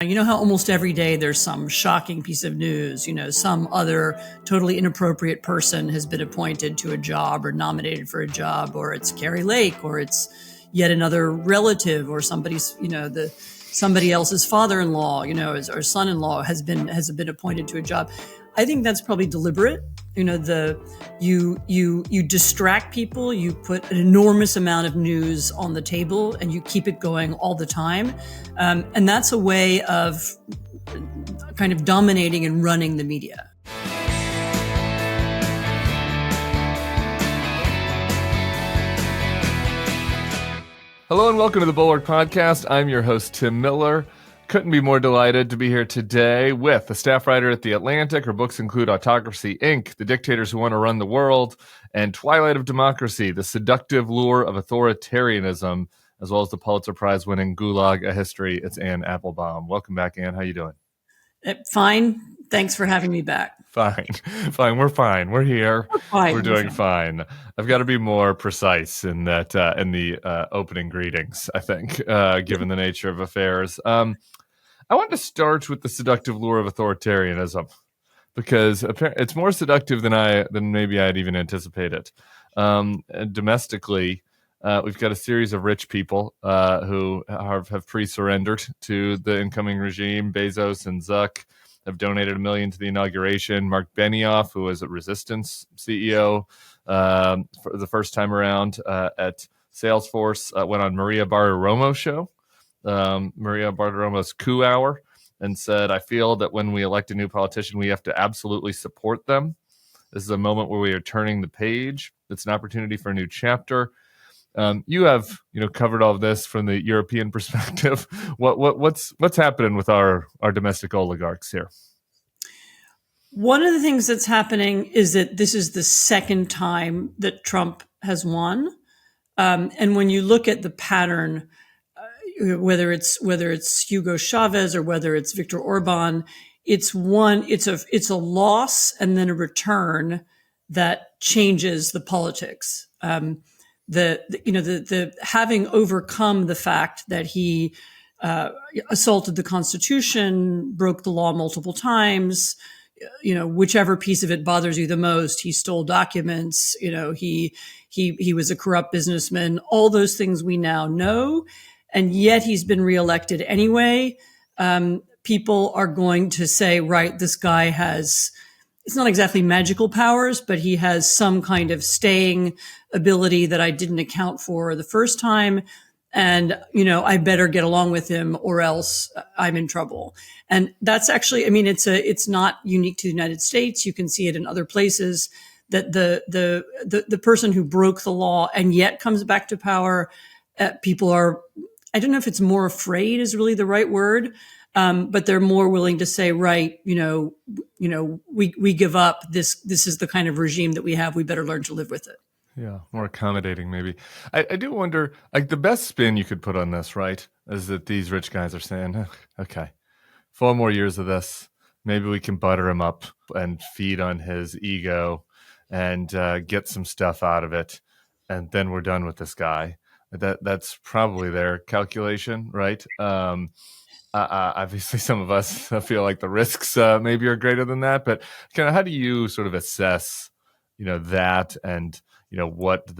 You know how almost every day there's some shocking piece of news, some other totally inappropriate person has been appointed to a job or nominated for a job, or it's Kari Lake, or it's yet another relative, or somebody's, somebody else's father-in-law, or son-in-law has been appointed to a job. I think that's probably deliberate. You distract people, you put an enormous amount of news on the table, and you keep it going all the time. And that's a way of kind of dominating and running the media. Hello and welcome to the Bulwark Podcast. I'm your host, Tim Miller. Couldn't be more delighted to be here today with a staff writer at The Atlantic. Her books include Autocracy, Inc., The Dictators Who Want to Run the World, and Twilight of Democracy, The Seductive Lure of Authoritarianism, as well as the Pulitzer Prize-winning Gulag, A History. It's Anne Applebaum. Welcome back, Anne. How you doing? Fine. Thanks for having me back. Fine. We're fine. We're here. We're doing fine. I've got to be more precise in that in the opening greetings, I think, given the nature of affairs. I want to start with the seductive lure of authoritarianism because it's more seductive than maybe I had even anticipated. Domestically, we've got a series of rich people who have pre-surrendered to the incoming regime. Bezos and Zuck have donated $1 million to the inauguration. Mark Benioff, who was a Resistance CEO for the first time around at Salesforce, went on Maria Bartiromo's show, Maria Bartiromo's Coup Hour, and said, I feel that when we elect a new politician, we have to absolutely support them. This is a moment where we are turning the page. It's an opportunity for a new chapter. You have, covered all of this from the European perspective. What's happening with our domestic oligarchs here? One of the things that's happening is that this is the second time that Trump has won, and when you look at the pattern, whether it's Hugo Chavez or whether it's Viktor Orban, it's a loss and then a return that changes the politics. The having overcome the fact that he assaulted the Constitution, broke the law multiple times, whichever piece of it bothers you the most, he stole documents, he was a corrupt businessman, all those things we now know, and yet he's been reelected anyway. People are going to say, right, this guy has, it's not exactly magical powers, but he has some kind of staying ability that I didn't account for the first time. And, I better get along with him or else I'm in trouble. And that's actually, it's not unique to the United States. You can see it in other places that the person who broke the law and yet comes back to power, people are, I don't know if it's more afraid is really the right word. But they're more willing to say, right, we give up. This is the kind of regime that we have. We better learn to live with it. Yeah, more accommodating, maybe. I do wonder, like the best spin you could put on this, right, is that these rich guys are saying, okay, 4 more years of this, maybe we can butter him up and feed on his ego and get some stuff out of it, and then we're done with this guy. That's probably their calculation, right? Obviously, some of us feel like the risks maybe are greater than that. But kind of, how do you sort of assess, that and what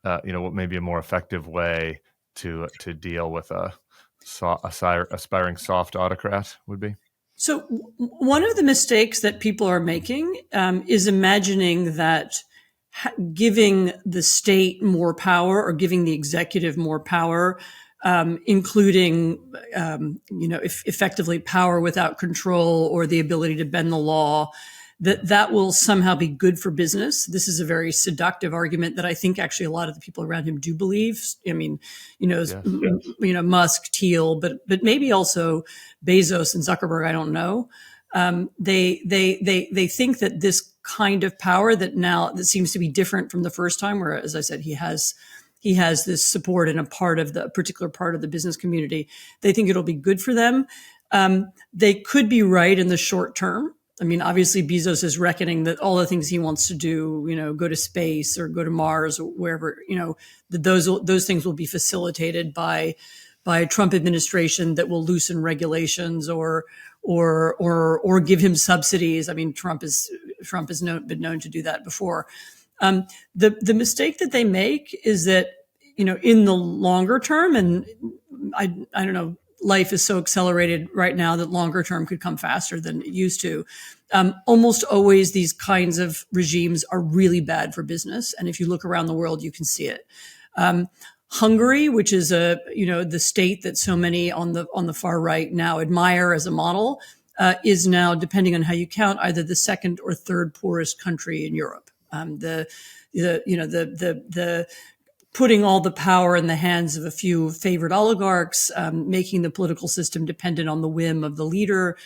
what may be a more effective way to deal with a aspiring soft autocrat would be? So one of the mistakes that people are making is imagining that giving the state more power or giving the executive more power, including, effectively power without control or the ability to bend the law, that will somehow be good for business. This is a very seductive argument that I think actually a lot of the people around him do believe. Musk, Thiel, but maybe also Bezos and Zuckerberg. I don't know. They think that this kind of power that seems to be different from the first time, where, as I said, he has this support in a particular part of the business community. They think it'll be good for them. They could be right in the short term. Obviously Bezos is reckoning that all the things he wants to do, go to space or go to Mars or wherever, those things will be facilitated by by a Trump administration that will loosen regulations or give him subsidies. I mean, Trump has been known to do that before. The mistake that they make is that, in the longer term, and I don't know, life is so accelerated right now that longer term could come faster than it used to. Almost always these kinds of regimes are really bad for business. And if you look around the world, you can see it. Hungary, which is the state that so many on the far right now admire as a model, is now, depending on how you count, either the second or third poorest country in Europe. The putting all the power in the hands of a few favored oligarchs, making the political system dependent on the whim of the leader,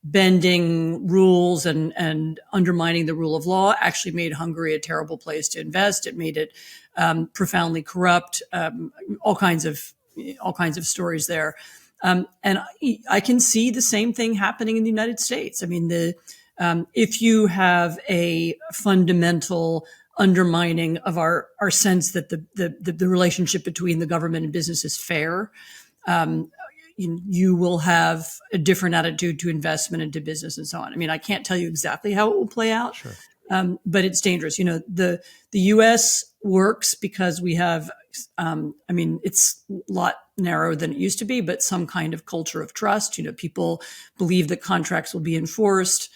bending rules and undermining the rule of law actually made Hungary a terrible place to invest. It made it profoundly corrupt. All kinds of stories there. And I can see the same thing happening in the United States. I mean, if you have a fundamental undermining of our sense that the relationship between the government and business is fair, you will have a different attitude to investment and to business and so on. I mean, I can't tell you exactly how it will play out, Sure. But it's dangerous. The U.S. works because we have, it's a lot narrower than it used to be, but some kind of culture of trust. People believe that contracts will be enforced.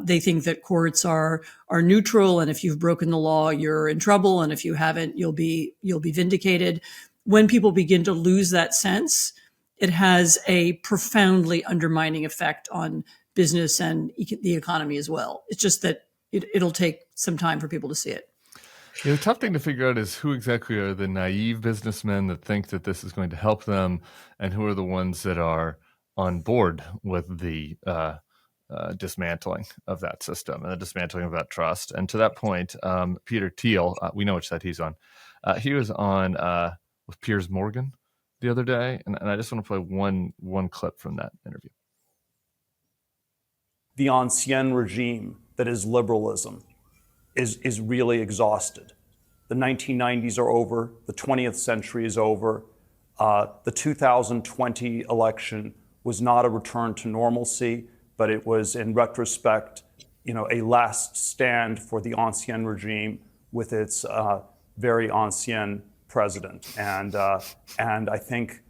They think that courts are neutral, and if you've broken the law, you're in trouble, and if you haven't, you'll be vindicated. When people begin to lose that sense, it has a profoundly undermining effect on business and the economy as well. It's just that it'll take some time for people to see it. The tough thing to figure out is who exactly are the naive businessmen that think that this is going to help them, and who are the ones that are on board with the dismantling of that system and the dismantling of that trust. And to that point, Peter Thiel, we know which side he's on. He was on with Piers Morgan the other day, and I just want to play one clip from that interview. The ancien regime that is liberalism is really exhausted. The 1990s are over. The 20th century is over. The 2020 election was not a return to normalcy, but it was, in retrospect, a last stand for the ancien regime with its very ancien president, and I think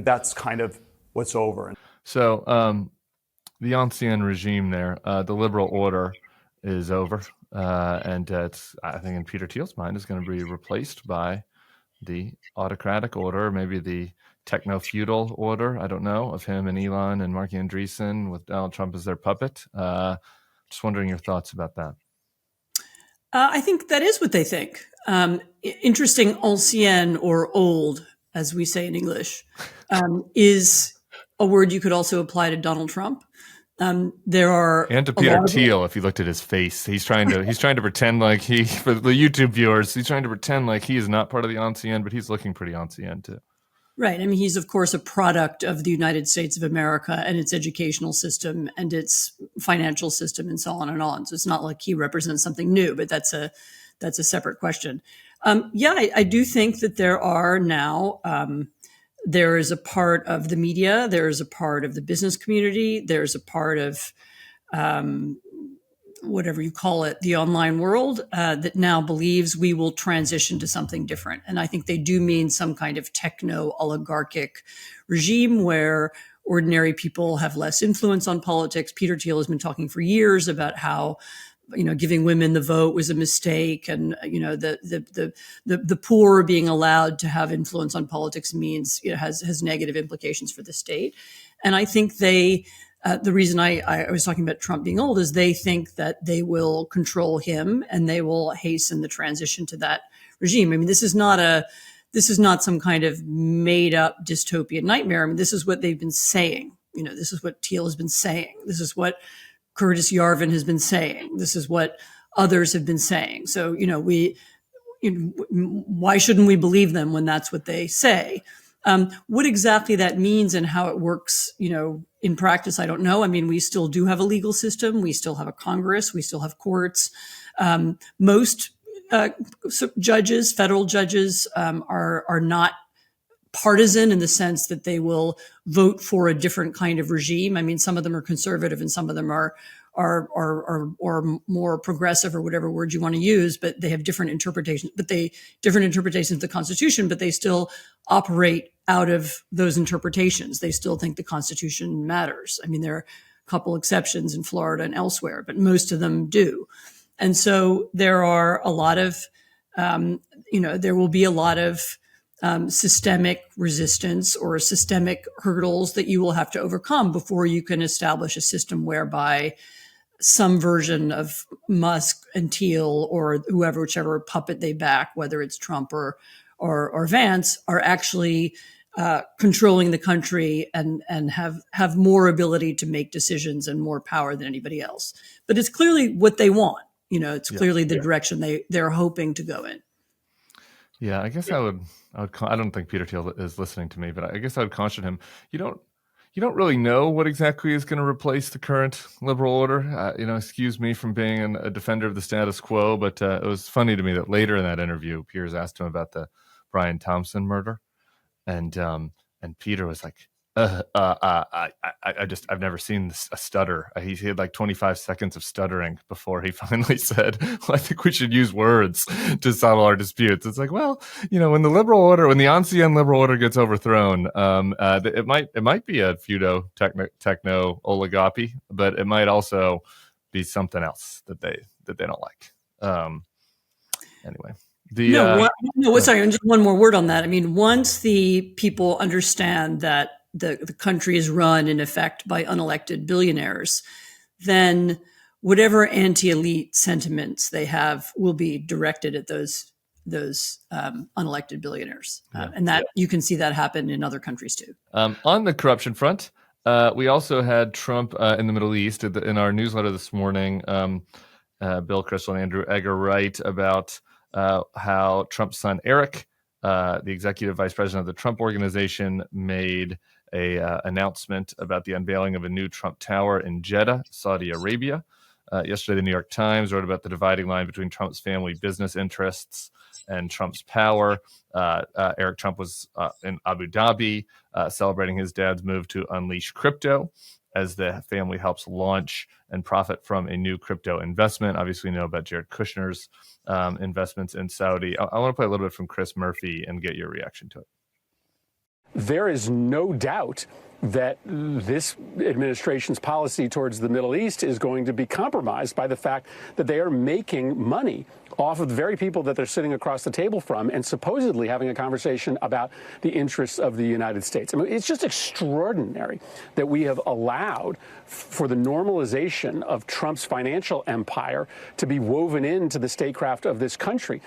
that's kind of what's over. So the ancien regime there, the liberal order, is over, and it's, I think, in Peter Thiel's mind, is going to be replaced by the autocratic order, maybe the techno-feudal order, I don't know, of him and Elon and Mark Andreessen with Donald Trump as their puppet. Just wondering your thoughts about that. I think that is what they think. Interesting, ancien, or old, as we say in English, is a word you could also apply to Donald Trump. There are, and to Peter Thiel, if you looked at his face, he's trying to pretend like for the YouTube viewers, he's trying to pretend like he is not part of the ancien, but he's looking pretty ancien too. Right. I mean, he's, of course, a product of the United States of America and its educational system and its financial system and so on and on. So it's not like he represents something new, but that's a separate question. I do think that there are now, there is a part of the media, there is a part of the business community, there's a part of whatever you call it, the online world, that now believes we will transition to something different. And I think they do mean some kind of techno-oligarchic regime where ordinary people have less influence on politics. Peter Thiel has been talking for years about how, giving women the vote was a mistake, and the poor being allowed to have influence on politics means has negative implications for the state. And I think the reason I was talking about Trump being old is they think that they will control him and they will hasten the transition to that regime. I mean, this is not some kind of made up dystopian nightmare. I mean, this is what they've been saying. This is what Thiel has been saying. This is what Curtis Yarvin has been saying. This is what others have been saying. So, why shouldn't we believe them when that's what they say? What exactly that means and how it works, in practice, I don't know. I mean, we still do have a legal system. We still have a Congress. We still have courts. Most judges, federal judges, are not partisan in the sense that they will vote for a different kind of regime. I mean, some of them are conservative and some of them are more progressive, or whatever word you want to use, but they have different interpretations. Different interpretations of the Constitution, but they still operate out of those interpretations. They still think the Constitution matters. I mean, there are a couple exceptions in Florida and elsewhere, but most of them do. And so there are a lot of, there will be a lot of systemic resistance or systemic hurdles that you will have to overcome before you can establish a system whereby some version of Musk and Thiel or whichever puppet they back, whether it's Trump or Vance, are actually controlling the country and have more ability to make decisions and more power than anybody else. But it's clearly what they want. It's clearly the direction they're hoping to go in. Yeah, I guess I don't think Peter Thiel is listening to me, but I guess I would caution him. You don't really know what exactly is going to replace the current liberal order. Excuse me from being a defender of the status quo, but it was funny to me that later in that interview, Piers asked him about the Brian Thompson murder, and Peter was like, I've never seen a stutter. He had like 25 seconds of stuttering before he finally said, well, I think we should use words to settle our disputes. It's like, well, when the ancien liberal order gets overthrown, it might be a feudo techno oligarchy, but it might also be something else that they don't like. Anyway. Sorry, just one more word on that. I mean, once the people understand that the country is run in effect by unelected billionaires, then whatever anti-elite sentiments they have will be directed at those unelected billionaires, you can see that happen in other countries too. On the corruption front, we also had Trump in the Middle East. In our newsletter this morning, Bill Crystal and Andrew Egger write about how Trump's son Eric, the executive vice president of the Trump Organization, made a announcement about the unveiling of a new Trump Tower in Jeddah, Saudi Arabia. Yesterday, the New York Times wrote about the dividing line between Trump's family business interests and Trump's power. Eric Trump was in Abu Dhabi celebrating his dad's move to unleash crypto as the family helps launch and profit from a new crypto investment. Obviously, we know about Jared Kushner's investments in Saudi. I want to play a little bit from Chris Murphy and get your reaction to it. There is no doubt that this administration's policy towards the Middle East is going to be compromised by the fact that they are making money off of the very people that they're sitting across the table from and supposedly having a conversation about the interests of the United States. I mean, it's just extraordinary that we have allowed for the normalization of Trump's financial empire to be woven into the statecraft of this country.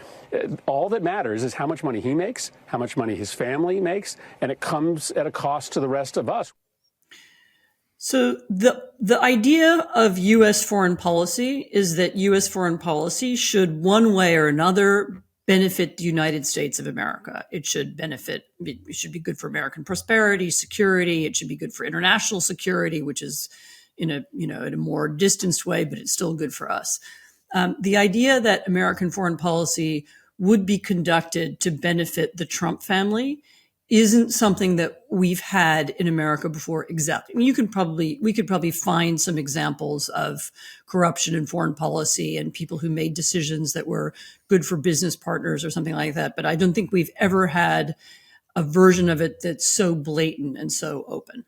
All that matters is how much money he makes, how much money his family makes, and it comes at a cost to the rest of us. So the idea of U.S. foreign policy is that U.S. foreign policy should, one way or another, benefit the United States of America. It should be good for American prosperity, security. It should be good for international security, which is in a more distanced way, but it's still good for us. The idea that American foreign policy would be conducted to benefit the Trump family isn't something that we've had in America before. Exactly. I mean, we could probably find some examples of corruption in foreign policy and people who made decisions that were good for business partners or something like that. But I don't think we've ever had a version of it that's so blatant and so open.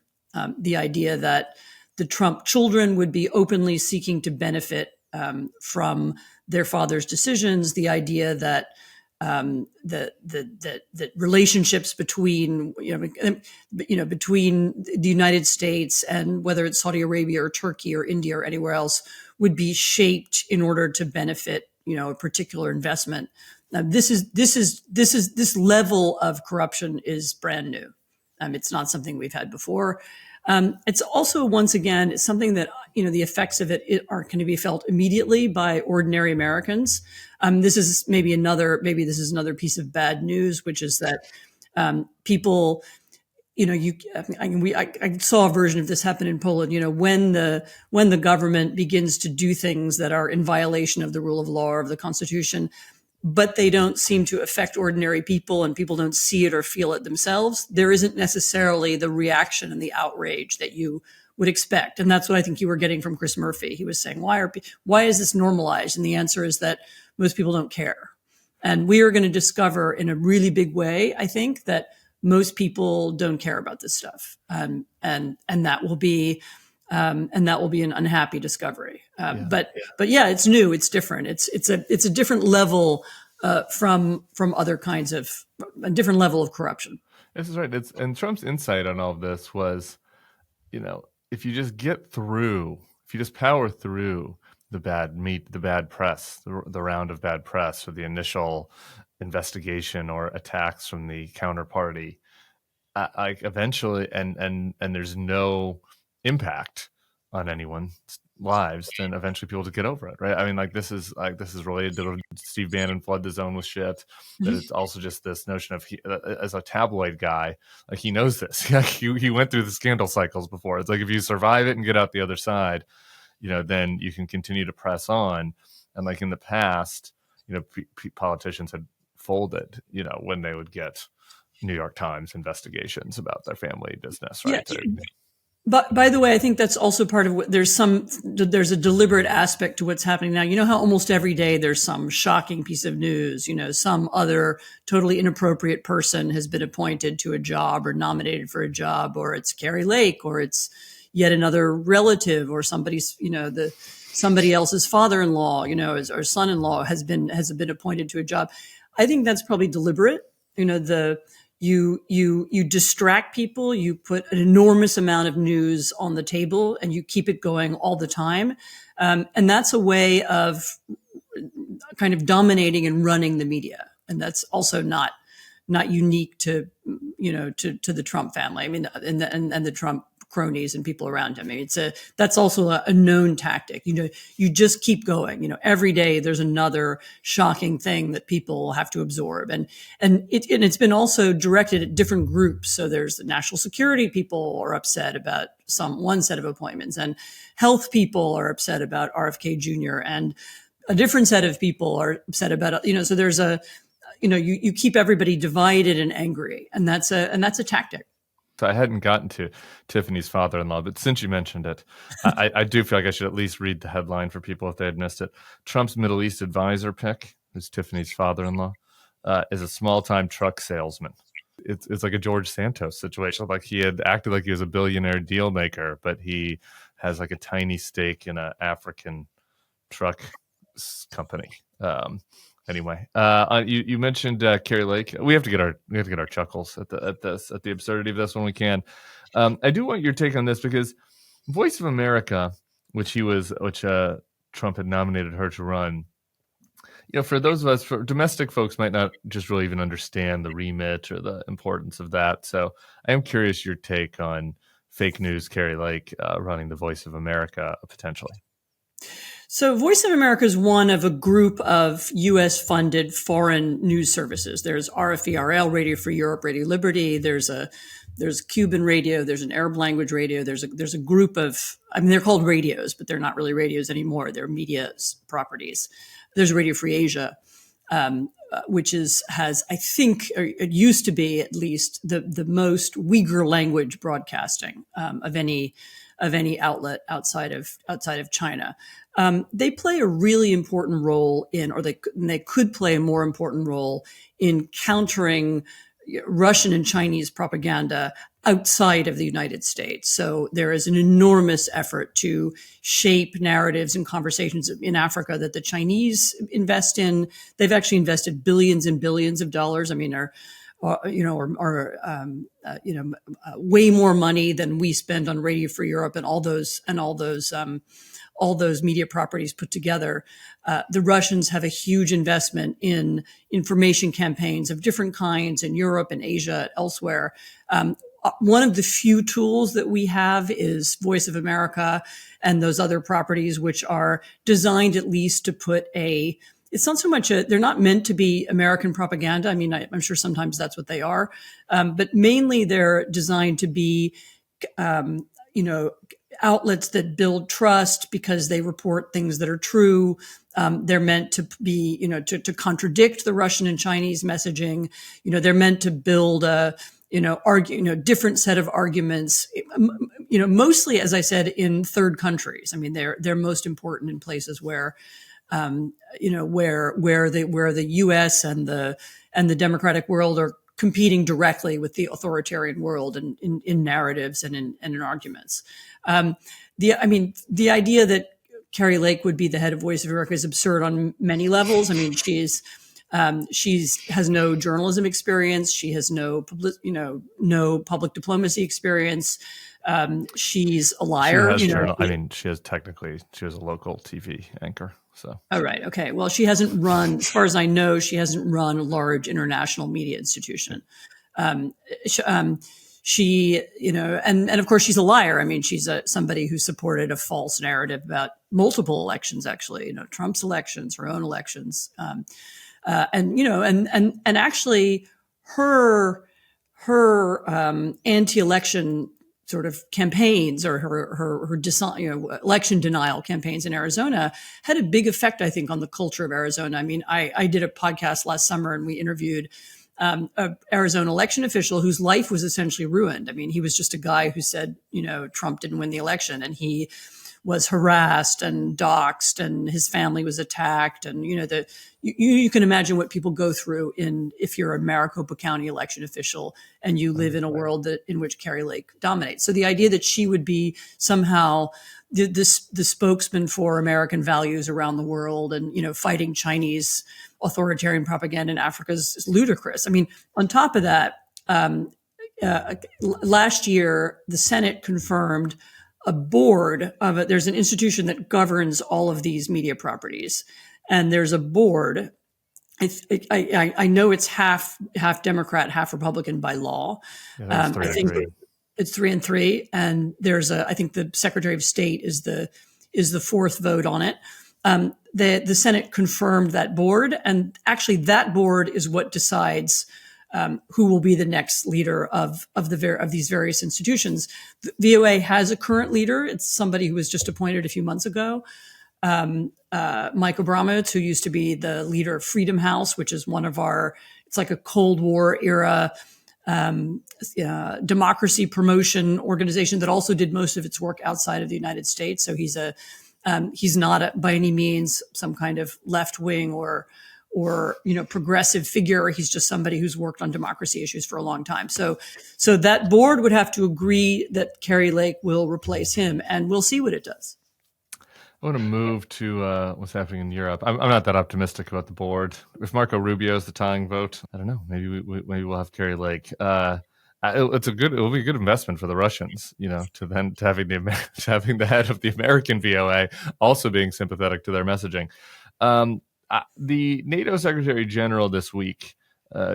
The idea that the Trump children would be openly seeking to benefit from their father's decisions, the idea that that relationships between between the United States and whether it's Saudi Arabia or Turkey or India or anywhere else would be shaped in order to benefit a particular investment. Now, this level of corruption is brand new. It's not something we've had before. It's also, once again, it's something that, the effects of it aren't going to be felt immediately by ordinary Americans. This is maybe this is another piece of bad news, which is that people, I saw a version of this happen in Poland. When the government begins to do things that are in violation of the rule of law or of the Constitution, but they don't seem to affect ordinary people and people don't see it or feel it themselves, there isn't necessarily the reaction and the outrage that you would expect. And that's what I think you were getting from Chris Murphy. He was saying, why is this normalized? And the answer is that most people don't care. And we are going to discover in a really big way, I think, that most people don't care about this stuff. And that will be an unhappy discovery. But yeah, it's new. It's different. It's a different level from other kinds of a different level of corruption. This is right. And Trump's insight on all of this was, if you just if you just power through the bad press, the round of bad press, or the initial investigation or attacks from the counterparty, eventually, and there's no impact on anyone's lives, then eventually people to get over it, right? I mean, this is related to Steve Bannon flood the zone with shit. That it's also just this notion of as a tabloid guy, he knows this. He went through the scandal cycles before. It's like if you survive it and get out the other side, then you can continue to press on. And in the past, politicians had folded, when they would get New York Times investigations about their family business, right? Yeah. But by the way, I think that's also part of what there's a deliberate aspect to what's happening now. You know how almost every day there's some shocking piece of news, some other totally inappropriate person has been appointed to a job or nominated for a job, or it's Kari Lake, or it's yet another relative, or somebody's, somebody else's father-in-law, or son-in-law has been appointed to a job. I think that's probably deliberate. You distract people, you put an enormous amount of news on the table, and you keep it going all the time. And that's a way of kind of dominating and running the media. And that's also not unique to the Trump family. I mean, and the Trump cronies and people around him. I mean, that's also a known tactic. You just keep going. Every day there's another shocking thing that people have to absorb, and it's been also directed at different groups. So there's the national security people are upset about one set of appointments, and health people are upset about RFK Jr., and a different set of people are upset about So there's you keep everybody divided and angry, and that's a tactic. So I hadn't gotten to Tiffany's father-in-law, but since you mentioned it, I do feel like I should at least read the headline for people if they had missed it. Trump's Middle East advisor pick, who's Tiffany's father-in-law, is a small-time truck salesman. It's like a George Santos situation. Like he had acted like he was a billionaire deal maker, but he has a tiny stake in an African truck company. Anyway, you mentioned Kari Lake. We have to get our chuckles at the absurdity of this when we can. I do want your take on this because Voice of America, which Trump had nominated her to run. For those of us, for domestic folks, might not just really even understand the remit or the importance of that. So I am curious your take on fake news Kari Lake running the Voice of America potentially. So Voice of America is one of a group of U.S.-funded foreign news services. There's RFE-RL, Radio Free Europe, Radio Liberty. There's Cuban radio. There's an Arab language radio. There's a group of, they're called radios, but they're not really radios anymore. They're media properties. There's Radio Free Asia, which has, I think, or it used to be at least the most Uyghur language broadcasting of any outlet outside of China. They play a really important role they could play a more important role in countering Russian and Chinese propaganda outside of the United States. So there is an enormous effort to shape narratives and conversations in Africa that the Chinese invest in. They've actually invested billions and billions of dollars. Way more money than we spend on Radio Free Europe and all those media properties put together. The Russians have a huge investment in information campaigns of different kinds in Europe and Asia, elsewhere. One of the few tools that we have is Voice of America and those other properties, which are designed at least to put it's not so much they're not meant to be American propaganda. I'm sure sometimes that's what they are. But mainly they're designed to be, outlets that build trust because they report things that are true, They're meant to be, to contradict the Russian and Chinese messaging. They're meant to build a, different set of arguments, mostly, as I said, in third countries. I mean, they're most important in places where, where the U.S. and the democratic world are competing directly with the authoritarian world in narratives and in arguments. The idea that Kari Lake would be the head of Voice of America is absurd on many levels. I mean, she's has no journalism experience. She has no public diplomacy experience. She's a liar. She was a local TV anchor. So. Oh, right. Okay. Well, she hasn't run, as far as I know, she hasn't run a large international media institution. She, and of course she's a liar. I mean, she's somebody who supported a false narrative about multiple elections, actually, Trump's elections, her own elections. And actually her anti-election sort of campaigns, or her election denial campaigns in Arizona had a big effect, I think, on the culture of Arizona. I mean, I did a podcast last summer and we interviewed an Arizona election official whose life was essentially ruined. I mean, he was just a guy who said, Trump didn't win the election, and he was harassed and doxxed, and his family was attacked. And, you can imagine what people go through if you're a Maricopa County election official and you live in a world in which Kari Lake dominates. So the idea that she would be somehow the spokesman for American values around the world and, fighting Chinese authoritarian propaganda in Africa is ludicrous. I mean, on top of that, last year, the Senate confirmed a board of it. There's an institution that governs all of these media properties. And there's a board. I know it's half Democrat, half Republican by law. Yeah, I think it's 3-3. And I think the Secretary of State is the fourth vote on it. The Senate confirmed that board, and actually that board is what decides who will be the next leader of these various institutions. The VOA has a current leader. It's somebody who was just appointed a few months ago, Mike Abramowitz, who used to be the leader of Freedom House, which is it's like a Cold War era democracy promotion organization that also did most of its work outside of the United States. So he's not by any means some kind of left wing or progressive figure. He's just somebody who's worked on democracy issues for a long time. So that board would have to agree that Kari Lake will replace him, and we'll see what it does. I want to move to what's happening in Europe. I'm not that optimistic about the board. If Marco Rubio is the tying vote, I don't know. Maybe we'll have Kari Lake. It will be a good investment for the Russians, to having the head of the American VOA also being sympathetic to their messaging. The NATO Secretary General this week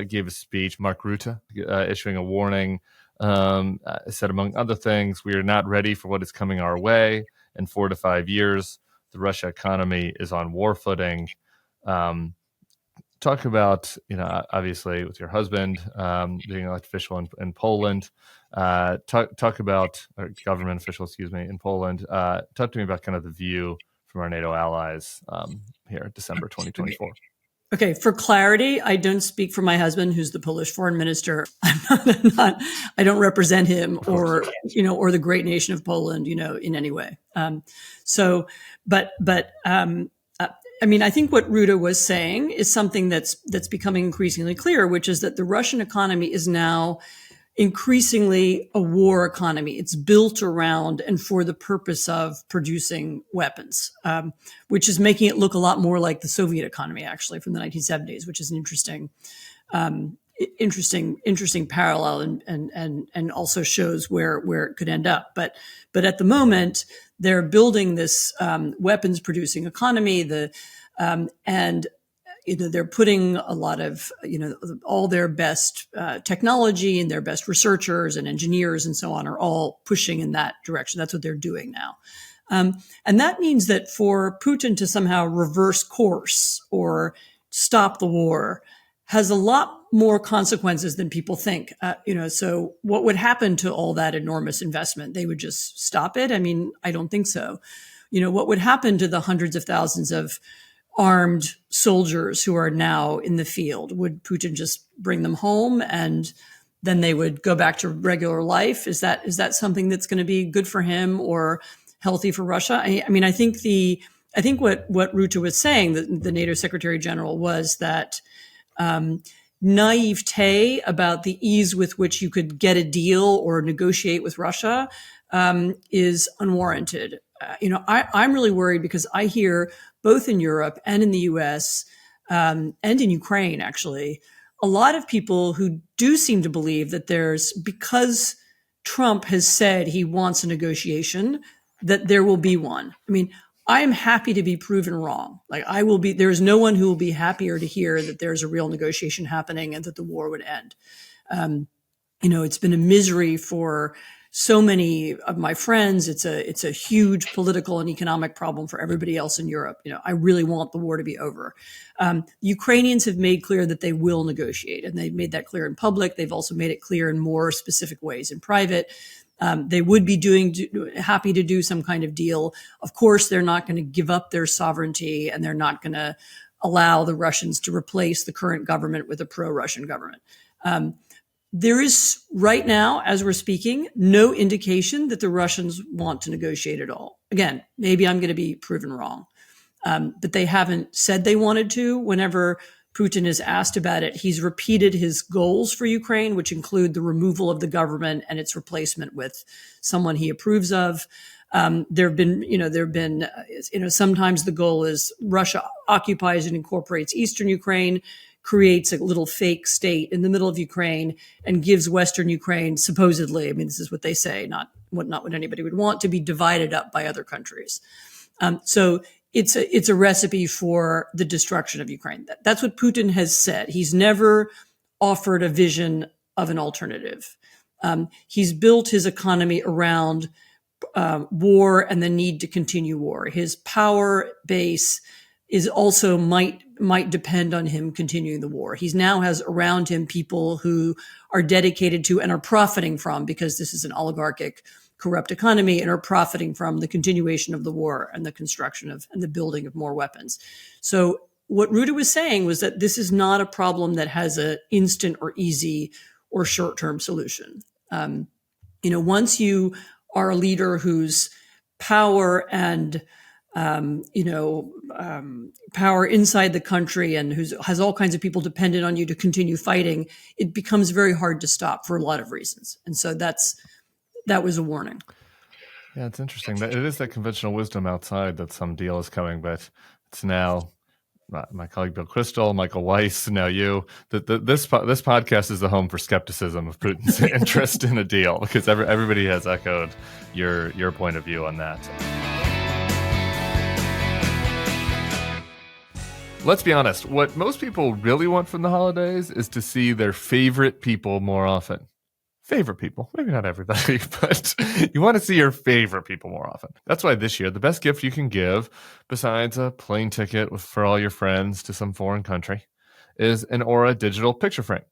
gave a speech, Mark Rutte, issuing a warning, said, among other things, we are not ready for what is coming our way. In 4 to 5 years, the Russia economy is on war footing. Talk about, obviously with your husband being an elected official in Poland. Talk about, or government official, in Poland. Talk to me about kind of the view from our NATO allies here, December 2024. Okay, for clarity, I don't speak for my husband, who's the Polish foreign minister. I don't represent him or the great nation of Poland, in any way. I think what Rutte was saying is something that's becoming increasingly clear, which is that the Russian economy is now increasingly a war economy. It's built around and for the purpose of producing weapons, which is making it look a lot more like the Soviet economy, actually, from the 1970s, which is an interesting parallel and also shows where it could end up. But at the moment, they're building this weapons producing economy. And they're putting a lot of, all their best technology and their best researchers and engineers and so on are all pushing in that direction. That's what they're doing now. And that means that for Putin to somehow reverse course or stop the war has a lot more consequences than people think. So what would happen to all that enormous investment? They would just stop it? I mean, I don't think so. What would happen to the hundreds of thousands of armed soldiers who are now in the field? Would Putin just bring them home and then they would go back to regular life? Is that something that's going to be good for him or healthy for Russia? I mean, I think what Rutte was saying, the NATO Secretary General, was that naivete about the ease with which you could get a deal or negotiate with Russia is unwarranted. I'm really worried because I hear both in Europe and in the US and in Ukraine, actually, a lot of people who do seem to believe that because Trump has said he wants a negotiation, that there will be one. I mean, I am happy to be proven wrong. There is no one who will be happier to hear that there's a real negotiation happening and that the war would end. It's been a misery for so many of my friends. It's a huge political and economic problem for everybody else in Europe. I really want the war to be over. Ukrainians have made clear that they will negotiate, and they've made that clear in public. They've also made it clear in more specific ways in private. They would be happy to do some kind of deal. Of course, they're not going to give up their sovereignty, and they're not going to allow the Russians to replace the current government with a pro-Russian government. There is right now, as we're speaking, no indication that the Russians want to negotiate at all. Again, maybe I'm going to be proven wrong, but they haven't said they wanted to. Whenever Putin is asked about it, he's repeated his goals for Ukraine, which include the removal of the government and its replacement with someone he approves of. There have been, sometimes the goal is Russia occupies and incorporates eastern Ukraine, creates a little fake state in the middle of Ukraine, and gives Western Ukraine, supposedly, I mean, this is what they say, not what anybody would want, to be divided up by other countries. So it's a recipe for the destruction of Ukraine. That's what Putin has said. He's never offered a vision of an alternative. He's built his economy around war and the need to continue war. His power base is also might depend on him continuing the war. He now has around him people who are dedicated to and are profiting from, because this is an oligarchic, corrupt economy, and are profiting from the continuation of the war and the construction of and the building of more weapons. So what Rutte was saying was that this is not a problem that has an instant or easy or short-term solution. Once you are a leader whose power and power inside the country and who has all kinds of people dependent on you to continue fighting, it becomes very hard to stop for a lot of reasons. And so that was a warning. Yeah, it's interesting. It is that conventional wisdom outside that some deal is coming, but it's now my colleague Bill Kristol, Michael Weiss, now you. This podcast is the home for skepticism of Putin's interest in a deal, because everybody has echoed your point of view on that. Let's be honest. What most people really want from the holidays is to see their favorite people more often. Favorite people, maybe not everybody, but you want to see your favorite people more often. That's why this year, the best gift you can give, besides a plane ticket for all your friends to some foreign country, is an Aura digital picture frame.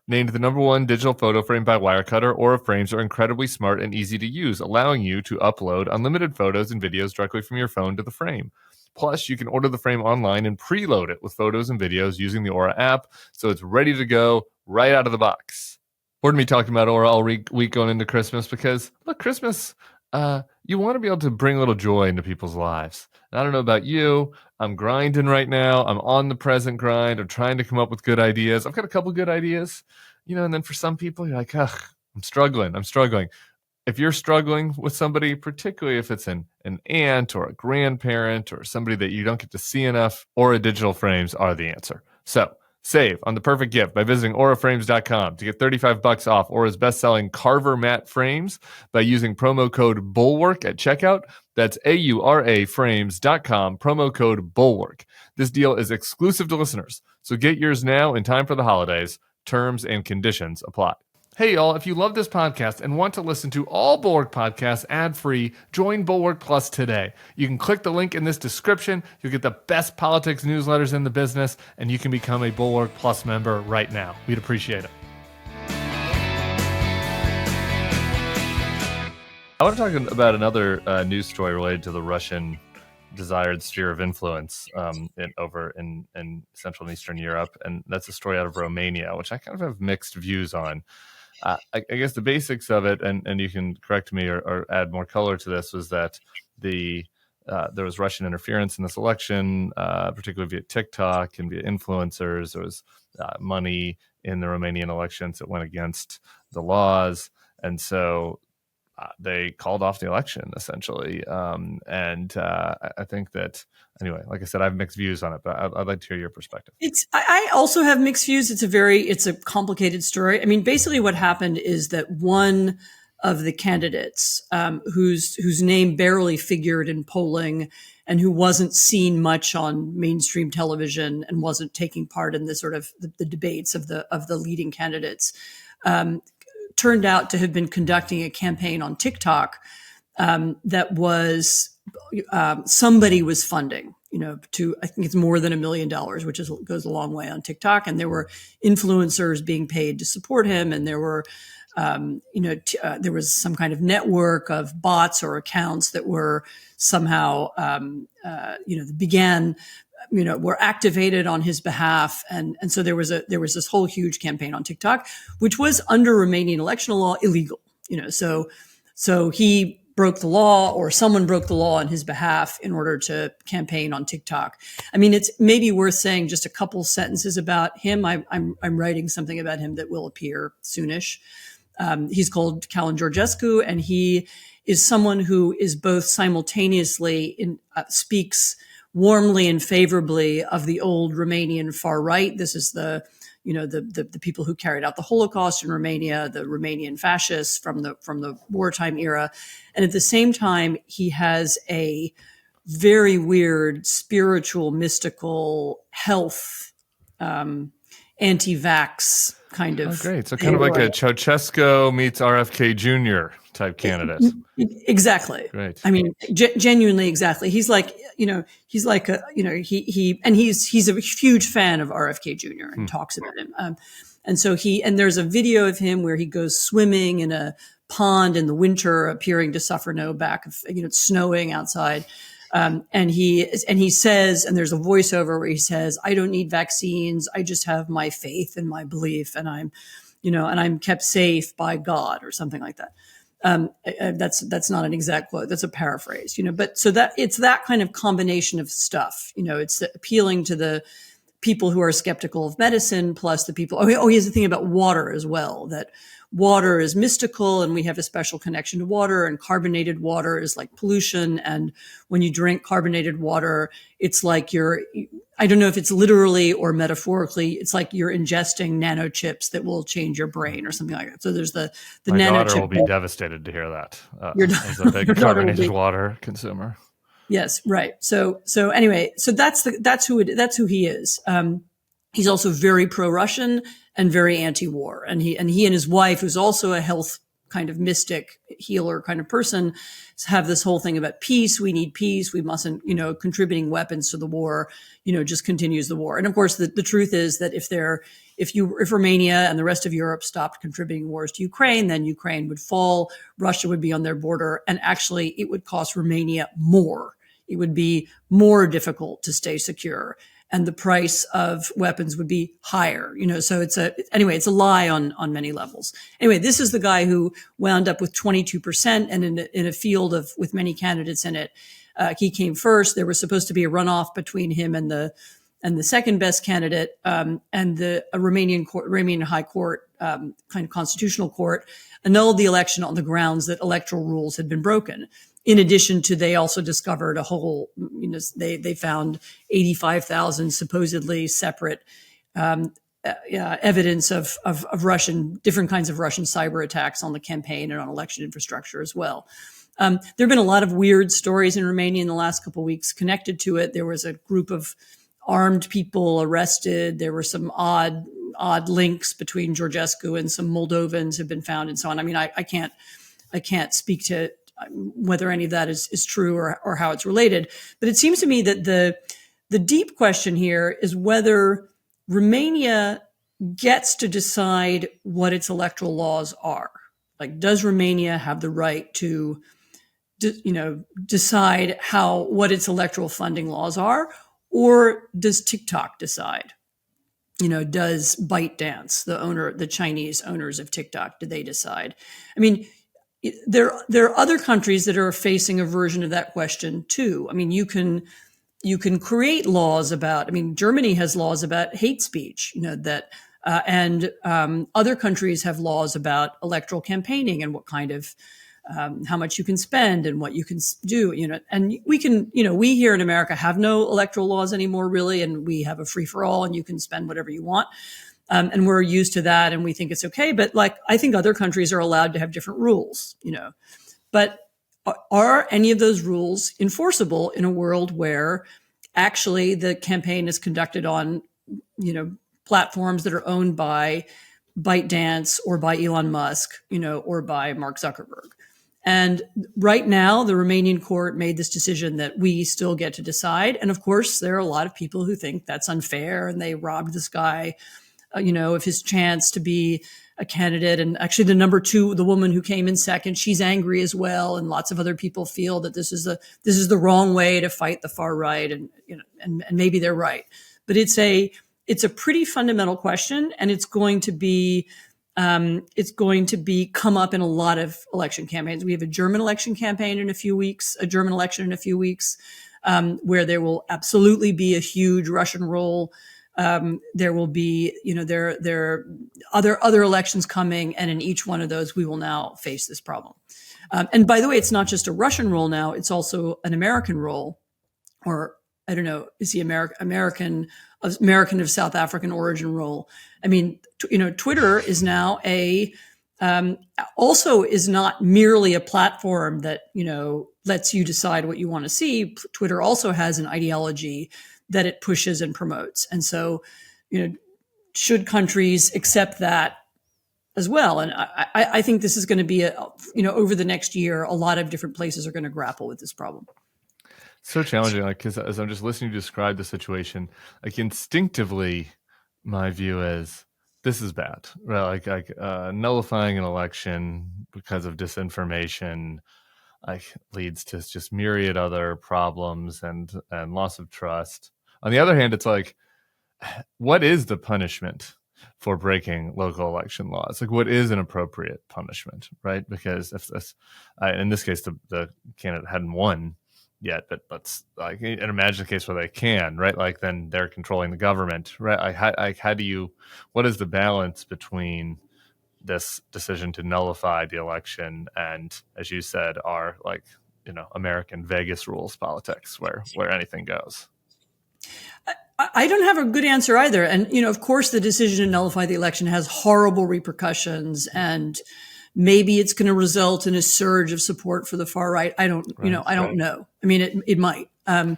Named the #1 digital photo frame by Wirecutter, Aura frames are incredibly smart and easy to use, allowing you to upload unlimited photos and videos directly from your phone to the frame. Plus, you can order the frame online and preload it with photos and videos using the Aura app, so it's ready to go right out of the box. We're going to be talking about Aura all week going into Christmas because, look, Christmas, you want to be able to bring a little joy into people's lives. And I don't know about you. I'm grinding right now. I'm on the present grind. I'm trying to come up with good ideas. I've got a couple good ideas, and then for some people, you're like, ugh, I'm struggling. If you're struggling with somebody, particularly if it's an aunt or a grandparent or somebody that you don't get to see enough, Aura digital frames are the answer. So save on the perfect gift by visiting auraframes.com to get $35 off Aura's best-selling Carver matte frames by using promo code BULWARK at checkout. That's auraframes.com, promo code BULWARK. This deal is exclusive to listeners, so get yours now in time for the holidays. Terms and conditions apply. Hey, y'all, if you love this podcast and want to listen to all Bulwark podcasts ad-free, join Bulwark Plus today. You can click the link in this description. You'll get the best politics newsletters in the business, and you can become a Bulwark Plus member right now. We'd appreciate it. I want to talk about another news story related to the Russian desired sphere of influence over in Central and Eastern Europe. And that's a story out of Romania, which I kind of have mixed views on. I guess the basics of it, and you can correct me or add more color to this, was that there was Russian interference in this election, particularly via TikTok and via influencers. There was money in the Romanian elections that went against the laws. And so they called off the election, essentially. I think that, anyway, like I said, I have mixed views on it, but I'd like to hear your perspective. I also have mixed views. It's a complicated story. I mean, basically what happened is that one of the candidates, whose name barely figured in polling and who wasn't seen much on mainstream television and wasn't taking part in the sort of the debates of the leading candidates, turned out to have been conducting a campaign on TikTok that was somebody was funding, to, I think it's more than $1 million, which goes a long way on TikTok. And there were influencers being paid to support him, and there were there was some kind of network of bots or accounts that were somehow were activated on his behalf. And so there was this whole huge campaign on TikTok, which was under Romanian electoral law illegal, so he broke the law, or someone broke the law on his behalf in order to campaign on TikTok. I mean, it's maybe worth saying just a couple sentences about him. I'm writing something about him that will appear soonish. He's called Calin Georgescu, and he is someone who is both simultaneously speaks warmly and favorably of the old Romanian far right. This is the people who carried out the Holocaust in Romania, the Romanian fascists from the wartime era. And at the same time, he has a very weird spiritual, mystical, health, anti-vax kind of. Oh, great. So kind of like a Ceausescu meets RFK Jr. type candidate. Exactly. Great. I mean, genuinely, exactly. He's like a huge fan of RFK Jr. and talks about him. And there's a video of him where he goes swimming in a pond in the winter, appearing to suffer no back of, it's snowing outside. And he says, and there's a voiceover where he says, "I don't need vaccines. I just have my faith and my belief, and I'm kept safe by God," or something like that. That's not an exact quote. That's a paraphrase, but so that it's that kind of combination of stuff, it's appealing to the people who are skeptical of medicine, plus the people. Oh, he has a thing about water as well, that water is mystical and we have a special connection to water, and carbonated water is like pollution. And when you drink carbonated water, it's like I don't know if it's literally or metaphorically, it's like you're ingesting nanochips that will change your brain or something like that. So there's the My nanochip. daughter will be devastated to hear that. As a big carbonated water consumer. Yes, right. So anyway, so that's who he is. He's also very pro-Russian and very anti-war, and he and his wife, who's also a health kind of mystic healer kind of person, have this whole thing about peace. We need peace. We mustn't, contributing weapons to the war, just continues the war. And of course, the truth is that if Romania and the rest of Europe stopped contributing wars to Ukraine, then Ukraine would fall. Russia would be on their border, and actually, it would cost Romania more. It would be more difficult to stay secure, and the price of weapons would be higher. So it's a lie on many levels. Anyway, this is the guy who wound up with 22%, and in a field with many candidates in it, he came first. There was supposed to be a runoff between him and the second best candidate, and the Romanian High Court, kind of constitutional court, annulled the election on the grounds that electoral rules had been broken. In addition to, they also discovered a whole, they found 85,000 supposedly separate evidence of different kinds of Russian cyber attacks on the campaign and on election infrastructure as well. There have been a lot of weird stories in Romania in the last couple of weeks connected to it. There was a group of armed people arrested. There were some odd links between Georgescu and some Moldovans have been found, and so on. I mean, I can't speak to whether any of that is true or how it's related. But it seems to me that the deep question here is whether Romania gets to decide what its electoral laws are. Like, does Romania have the right to decide what its electoral funding laws are, or does TikTok decide? Does ByteDance, the Chinese owners of TikTok, do they decide? I mean, there are other countries that are facing a version of that question too. I mean, you can create laws about. I mean, Germany has laws about hate speech. And other countries have laws about electoral campaigning and what kind of how much you can spend and what you can do. And we here in America have no electoral laws anymore, really, and we have a free for all, and you can spend whatever you want. And we're used to that, and we think it's okay. But I think other countries are allowed to have different rules, But are any of those rules enforceable in a world where actually the campaign is conducted on, platforms that are owned by ByteDance or by Elon Musk, or by Mark Zuckerberg? And right now, the Romanian court made this decision that we still get to decide. And of course, there are a lot of people who think that's unfair, and they robbed this guy of his chance to be a candidate. And actually the number two, the woman who came in second, she's angry as well. And lots of other people feel that this is the wrong way to fight the far right. And maybe they're right. But it's a pretty fundamental question, and it's going to be come up in a lot of election campaigns. We have a German election campaign in a few weeks, where there will absolutely be a huge Russian role. There will be, there are other elections coming, and in each one of those, we will now face this problem. And by the way, it's not just a Russian role now; it's also an American role, or I don't know, is he American of South African origin role? I mean, Twitter is now also is not merely a platform that lets you decide what you want to see. Twitter also has an ideology that it pushes and promotes. And so, should countries accept that as well? And I think this is going to be over the next year, a lot of different places are going to grapple with this problem. So challenging, because as I'm just listening to you describe the situation, instinctively, my view is this is bad, right? Nullifying an election because of disinformation leads to just myriad other problems and loss of trust. On the other hand, it's what is the punishment for breaking local election laws? What is an appropriate punishment, right? Because if in this case, the candidate hadn't won yet, but let's imagine a case where they can, right? Then they're controlling the government, right? What is the balance between this decision to nullify the election and, as you said, our American Vegas rules politics where anything goes? I don't have a good answer either. And, of course, the decision to nullify the election has horrible repercussions, and maybe it's going to result in a surge of support for the far right. I don't know. I mean, it might. But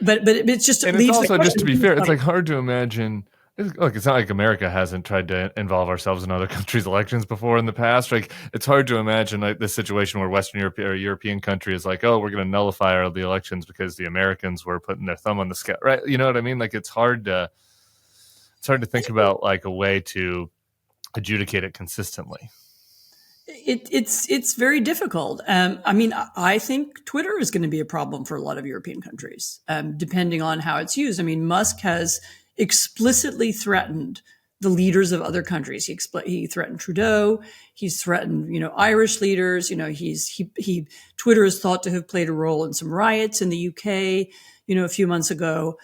it's just, and it's also, just to be fair, it's hard to imagine. Look, it's not like America hasn't tried to involve ourselves in other countries' elections before in the past. It's hard to imagine this situation where Western Europe or a European country is we're going to nullify the elections because the Americans were putting their thumb on the scale, right? You know what I mean? It's hard to think about a way to adjudicate it consistently. It's very difficult. I think Twitter is going to be a problem for a lot of European countries, depending on how it's used. I mean, Musk has explicitly threatened the leaders of other countries. He threatened Trudeau. He's threatened, Irish leaders. Twitter is thought to have played a role in some riots in the UK, a few months ago.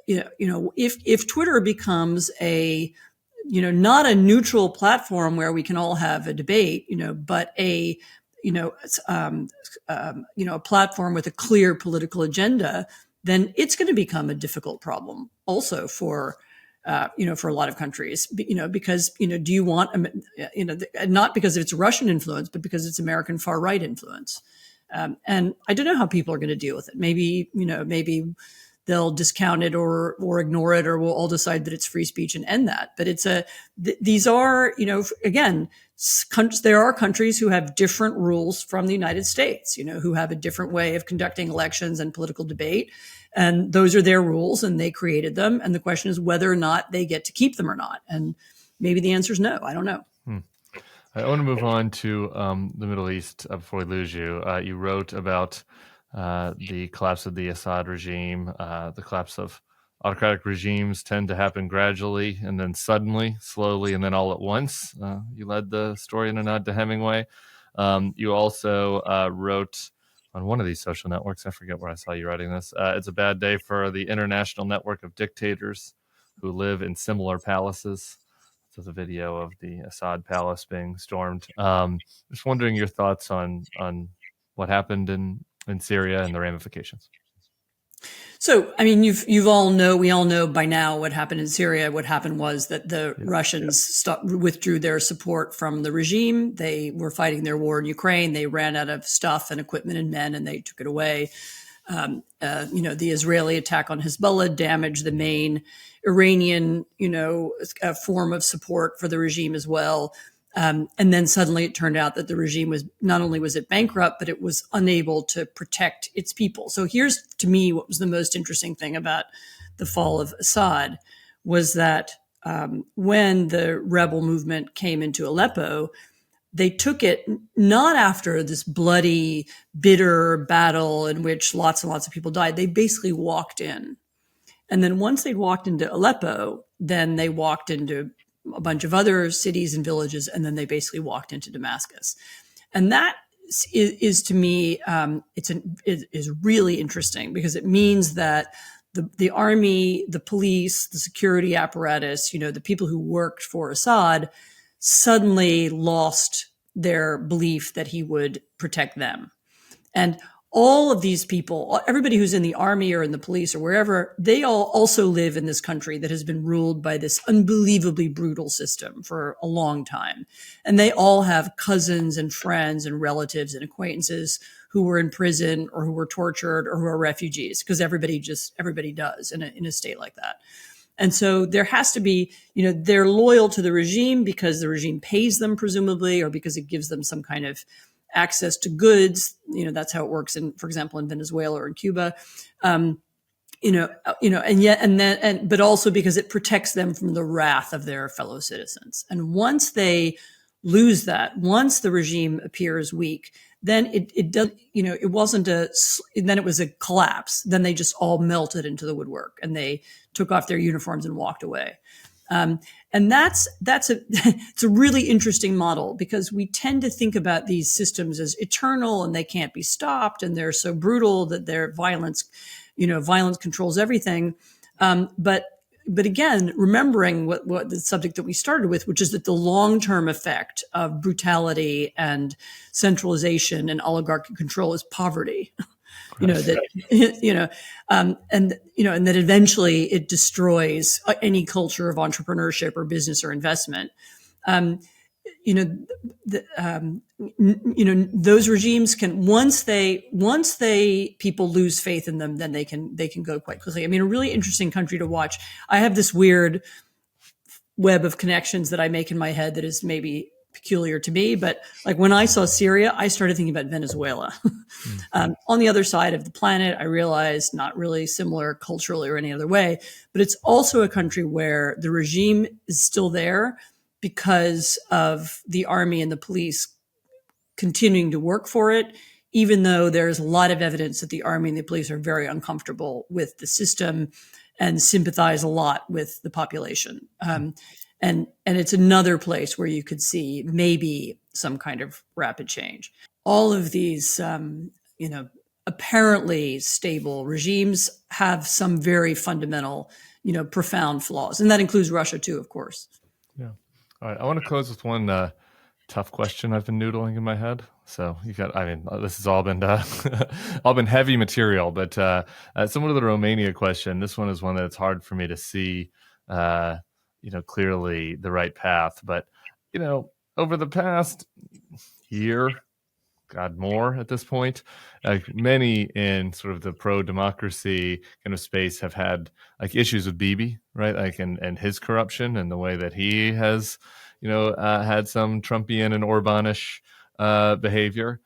If Twitter becomes not a neutral platform where we can all have a debate, but a platform with a clear political agenda, then it's going to become a difficult problem also for a lot of countries, because, do you want, not because of its Russian influence, but because it's American far right influence. And I don't know how people are going to deal with it. Maybe they'll discount it or ignore it, or we'll all decide that it's free speech and end that. But these are, again, there are countries who have different rules from the United States, who have a different way of conducting elections and political debate. And those are their rules, and they created them. And the question is whether or not they get to keep them or not. And maybe the answer is no. I don't know. I want to move on to the Middle East before we lose you. You wrote about the collapse of the Assad regime. The collapse of autocratic regimes tend to happen gradually and then suddenly, slowly, and then all at once. You led the story in a nod to Hemingway. You also wrote on one of these social networks, I forget where I saw you writing this, it's a bad day for the international network of dictators who live in similar palaces. There's a video of the Assad palace being stormed. Just wondering your thoughts on what happened in Syria and the ramifications. So, I mean, we all know by now what happened in Syria. What happened was that the Russians withdrew their support from the regime. They were fighting their war in Ukraine. They ran out of stuff and equipment and men, and they took it away. The Israeli attack on Hezbollah damaged the main Iranian, form of support for the regime as well. And then suddenly it turned out that the regime was not only was it bankrupt, but it was unable to protect its people. So here's, to me, what was the most interesting thing about the fall of Assad was that when the rebel movement came into Aleppo, they took it not after this bloody, bitter battle in which lots and lots of people died. They basically walked in. And then once they walked into Aleppo, then they walked into a bunch of other cities and villages, and then they basically walked into Damascus. And that is to me, is really interesting because it means that the army, the police, the security apparatus, the people who worked for Assad suddenly lost their belief that he would protect them. And all of these people, everybody who's in the army or in the police or wherever, they all also live in this country that has been ruled by this unbelievably brutal system for a long time. And they all have cousins and friends and relatives and acquaintances who were in prison or who were tortured or who are refugees, because everybody does in a state like that. And so there has to be, they're loyal to the regime because the regime pays them, presumably, or because it gives them some kind of access to goods. That's how it works for example, in Venezuela or in Cuba. But also because it protects them from the wrath of their fellow citizens. And once they lose that, once the regime appears weak, then it does, it wasn't then it was a collapse. Then they just all melted into the woodwork and they took off their uniforms and walked away. And it's a really interesting model because we tend to think about these systems as eternal and they can't be stopped and they're so brutal that their violence controls everything. But again, remembering what the subject that we started with, which is that the long-term effect of brutality and centralization and oligarchic control is poverty. And that eventually it destroys any culture of entrepreneurship or business or investment. Those regimes can, once people lose faith in them, then they can go quite quickly. I mean, a really interesting country to watch. I have this weird web of connections that I make in my head that is maybe peculiar to me, but like when I saw Syria, I started thinking about Venezuela. On the other side of the planet, I realized not really similar culturally or any other way, but it's also a country where the regime is still there because of the army and the police continuing to work for it, even though there's a lot of evidence that the army and the police are very uncomfortable with the system and sympathize a lot with the population. And it's another place where you could see maybe some kind of rapid change. All of these, apparently stable regimes have some very fundamental, profound flaws. And that includes Russia too, of course. Yeah. All right. I want to close with one tough question I've been noodling in my head. So this has all been heavy material, but similar to the Romania question, this one is one that's hard for me to see clearly the right path. But, over the past year, God, more at this point, many in sort of the pro-democracy kind of space have had issues with Bibi, right? And his corruption and the way that he has, had some Trumpian and Orbanish behavior.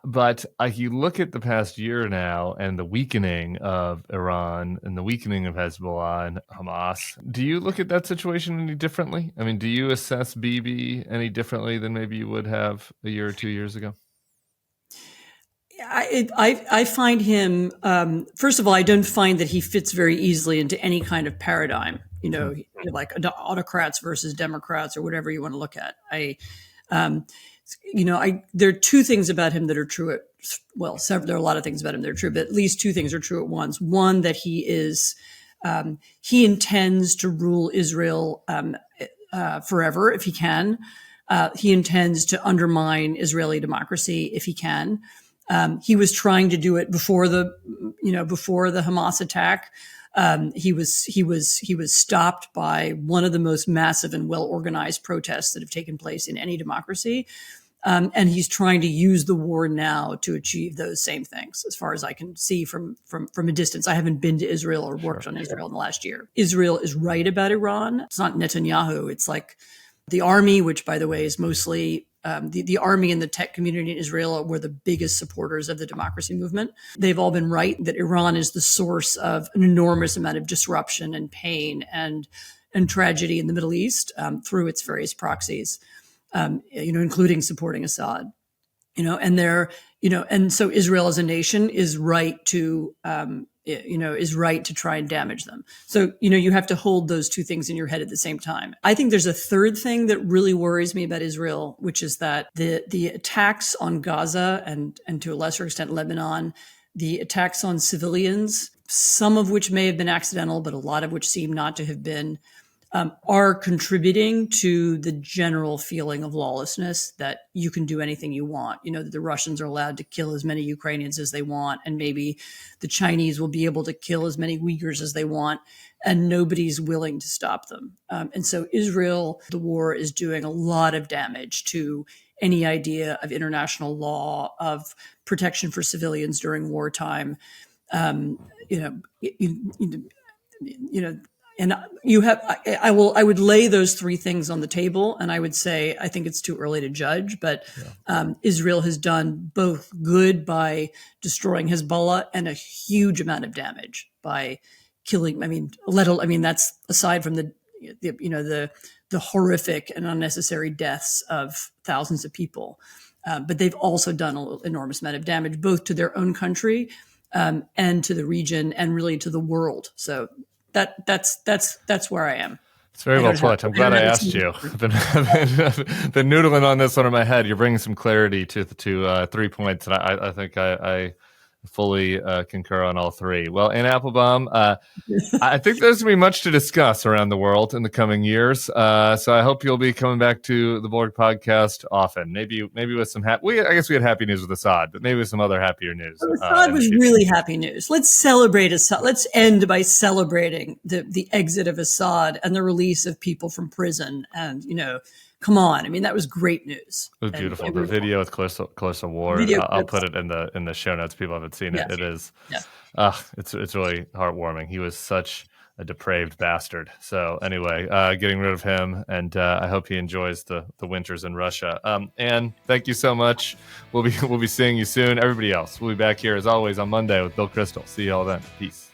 But you look at the past year now and the weakening of Iran and the weakening of Hezbollah and Hamas. Do you look at that situation any differently? I mean, do you assess Bibi any differently than maybe you would have a year or 2 years ago? I find him, first of all, I don't find that he fits very easily into any kind of paradigm, like autocrats versus Democrats or whatever you want to look at. There are two things about him that are true there are a lot of things about him that are true, but at least two things are true at once. One, that he intends to rule Israel forever if he can. He intends to undermine Israeli democracy if he can. He was trying to do it before the Hamas attack. He was stopped by one of the most massive and well-organized protests that have taken place in any democracy. And he's trying to use the war now to achieve those same things, as far as I can see from a distance. I haven't been to Israel or worked on Israel in the last year. Israel is right about Iran. It's not Netanyahu. It's like the army, which, by the way, is mostly the army and the tech community in Israel were the biggest supporters of the democracy movement. They've all been right that Iran is the source of an enormous amount of disruption and pain and tragedy in the Middle East through its various proxies, including supporting Assad. And so Israel as a nation is right to try and damage them. So, you have to hold those two things in your head at the same time. I think there's a third thing that really worries me about Israel, which is that the attacks on Gaza and to a lesser extent Lebanon, the attacks on civilians, some of which may have been accidental, but a lot of which seem not to have been, are contributing to the general feeling of lawlessness that you can do anything you want. That the Russians are allowed to kill as many Ukrainians as they want, and maybe the Chinese will be able to kill as many Uyghurs as they want, and nobody's willing to stop them. And so Israel, the war is doing a lot of damage to any idea of international law, of protection for civilians during wartime. And I would lay those three things on the table, and I would say I think it's too early to judge, but Israel has done both good by destroying Hezbollah and a huge amount of damage by killing. That's aside from the horrific and unnecessary deaths of thousands of people, but they've also done an enormous amount of damage both to their own country and to the region and really to the world. So. That's where I am. It's very well put. I'm glad I asked you. I've been noodling on this one in my head. You're bringing some clarity to 3 points, and I think I fully concur on all three. Well, in Applebaum, I think there's going to be much to discuss around the world in the coming years. So I hope you'll be coming back to the Bulwark podcast often. Maybe with some I guess we had happy news with Assad, but maybe with some other happier news. Assad was really happy news. Let's celebrate Assad. Let's end by celebrating the exit of Assad and the release of people from prison. And come on. That was great news. It was beautiful. The video with Clarissa Ward. I'll put it in the show notes. People haven't seen it. It is. Yeah. It's really heartwarming. He was such a depraved bastard. So anyway, getting rid of him, and I hope he enjoys the winters in Russia. Anne, thank you so much. We'll be seeing you soon. Everybody else, we'll be back here as always on Monday with Bill Crystal. See you all then. Peace.